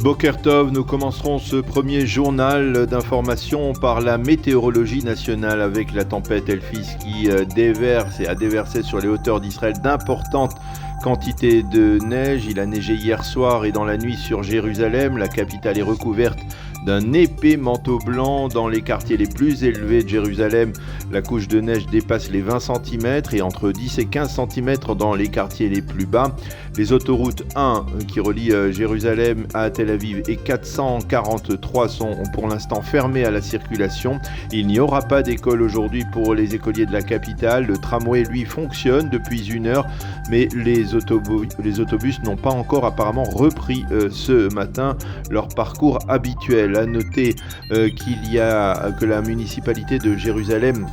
Boker Tov, nous commencerons ce premier journal d'information par la météorologie nationale avec la tempête Elphis qui déverse et a déversé sur les hauteurs d'Israël d'importantes quantités de neige. Il a neigé hier soir et dans la nuit sur Jérusalem. La capitale est recouverte d'un épais manteau blanc. Dans les quartiers les plus élevés de Jérusalem, la couche de neige dépasse les 20 cm et entre 10 et 15 cm dans les quartiers les plus bas. Les autoroutes 1 qui relient Jérusalem à Tel Aviv et 443 sont pour l'instant fermées à la circulation. Il n'y aura pas d'école aujourd'hui pour les écoliers de la capitale. Le tramway, lui, fonctionne depuis 1 heure, mais les autobus n'ont pas encore apparemment repris ce matin leur parcours habituel. À noter que la municipalité de Jérusalem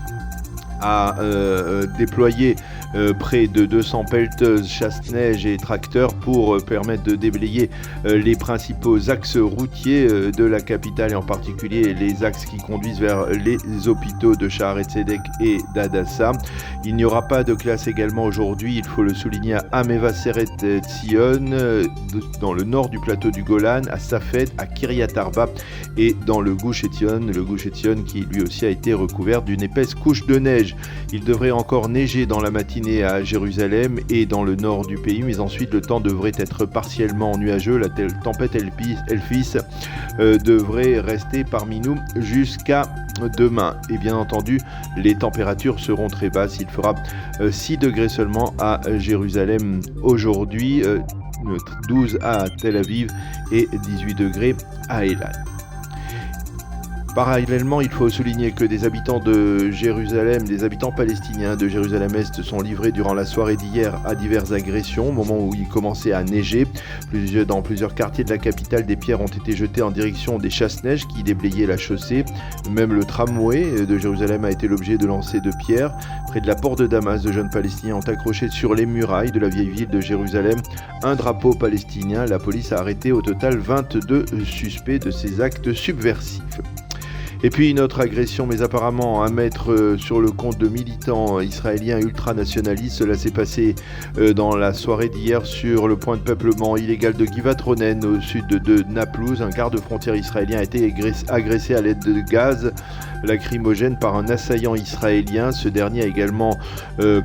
a déployé près de 200 pelleteuses, chasse-neige et tracteurs pour permettre de déblayer les principaux axes routiers de la capitale et en particulier les axes qui conduisent vers les hôpitaux de Shaare Tzedek et d'Hadassah. Il n'y aura pas de classe également aujourd'hui, il faut le souligner, à Hameva Seret Tzion, dans le nord du plateau du Golan, à Safed, à Kiryat Arba et dans le Gush Etzion, qui lui aussi a été recouvert d'une épaisse couche de neige. Il devrait encore neiger dans la matinée à Jérusalem et dans le nord du pays, mais ensuite le temps devrait être partiellement nuageux. La tempête Elphis devrait rester parmi nous jusqu'à demain. Et bien entendu, les températures seront très basses. Il fera 6 degrés seulement à Jérusalem aujourd'hui, 12 à Tel Aviv et 18 degrés à Eilat. Parallèlement, il faut souligner que des habitants palestiniens de Jérusalem-Est sont livrés durant la soirée d'hier à diverses agressions, au moment où il commençait à neiger. Dans plusieurs quartiers de la capitale, des pierres ont été jetées en direction des chasse-neige qui déblayaient la chaussée. Même le tramway de Jérusalem a été l'objet de lancers de pierres. Près de la porte de Damas, de jeunes Palestiniens ont accroché sur les murailles de la vieille ville de Jérusalem un drapeau palestinien. La police a arrêté au total 22 suspects de ces actes subversifs. Et puis une autre agression, mais apparemment à mettre sur le compte de militants israéliens ultranationalistes. Cela s'est passé dans la soirée d'hier sur le point de peuplement illégal de Givat Ronen au sud de Naplouse. Un garde-frontière israélien a été agressé à l'aide de gaz lacrymogène par un assaillant israélien. Ce dernier a également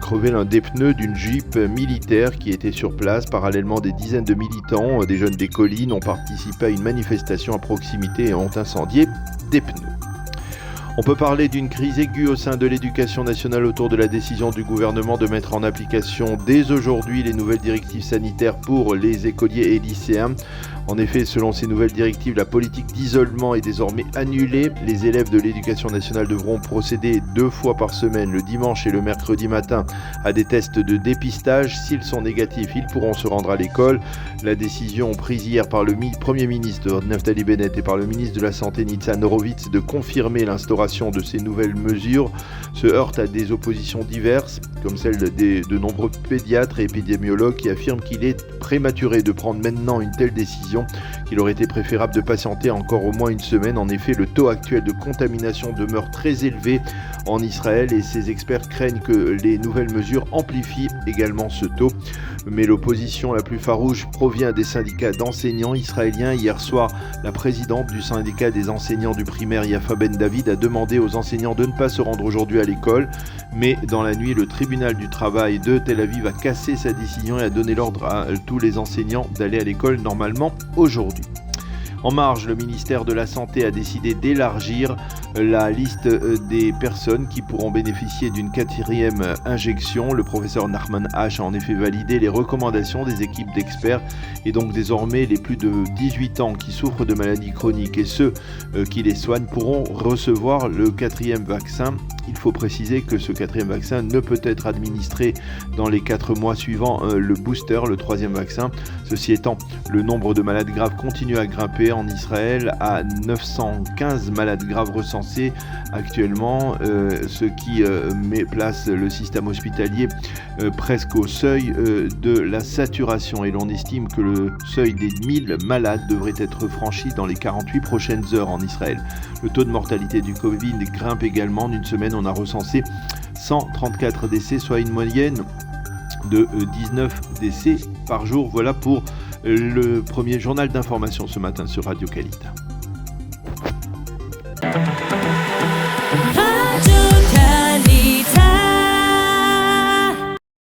crevé l'un des pneus d'une Jeep militaire qui était sur place. Parallèlement, des dizaines de militants, des jeunes des collines, ont participé à une manifestation à proximité et ont incendié des pneus. On peut parler d'une crise aiguë au sein de l'éducation nationale autour de la décision du gouvernement de mettre en application dès aujourd'hui les nouvelles directives sanitaires pour les écoliers et lycéens. En effet, selon ces nouvelles directives, la politique d'isolement est désormais annulée. Les élèves de l'éducation nationale devront procéder 2 fois par semaine, le dimanche et le mercredi matin, à des tests de dépistage. S'ils sont négatifs, ils pourront se rendre à l'école. La décision prise hier par le Premier ministre Naftali Bennett et par le ministre de la Santé Nitzan Horowitz de confirmer l'instauration de ces nouvelles mesures se heurte à des oppositions diverses, comme celle de nombreux pédiatres et épidémiologues qui affirment qu'il est prématuré de prendre maintenant une telle décision, qu'il aurait été préférable de patienter encore au moins 1 semaine. En effet, le taux actuel de contamination demeure très élevé en Israël et ces experts craignent que les nouvelles mesures amplifient également ce taux. Mais l'opposition la plus farouche provient des syndicats d'enseignants israéliens. Hier soir, la présidente du syndicat des enseignants du primaire, Yafa Ben David, a demandé aux enseignants de ne pas se rendre aujourd'hui à l'école. Mais dans la nuit, le tribunal du travail de Tel Aviv a cassé sa décision et a donné l'ordre à tous les enseignants d'aller à l'école normalement aujourd'hui. En marge, le ministère de la Santé a décidé d'élargir la liste des personnes qui pourront bénéficier d'une 4e injection. Le professeur Nachman H a en effet validé les recommandations des équipes d'experts et donc désormais les plus de 18 ans qui souffrent de maladies chroniques et ceux qui les soignent pourront recevoir le 4e vaccin. Il faut préciser que ce 4e vaccin ne peut être administré dans les 4 mois suivant le booster, le 3e vaccin. Ceci étant, le nombre de malades graves continue à grimper en Israël à 915 malades graves recensés actuellement, ce qui place le système hospitalier presque au seuil de la saturation et l'on estime que le seuil des 1000 malades devrait être franchi dans les 48 prochaines heures en Israël. Le taux de mortalité du Covid grimpe également. En une semaine, on a recensé 134 décès, soit une moyenne de 19 décès par jour. Voilà pour le premier journal d'information ce matin sur Radio Qualité.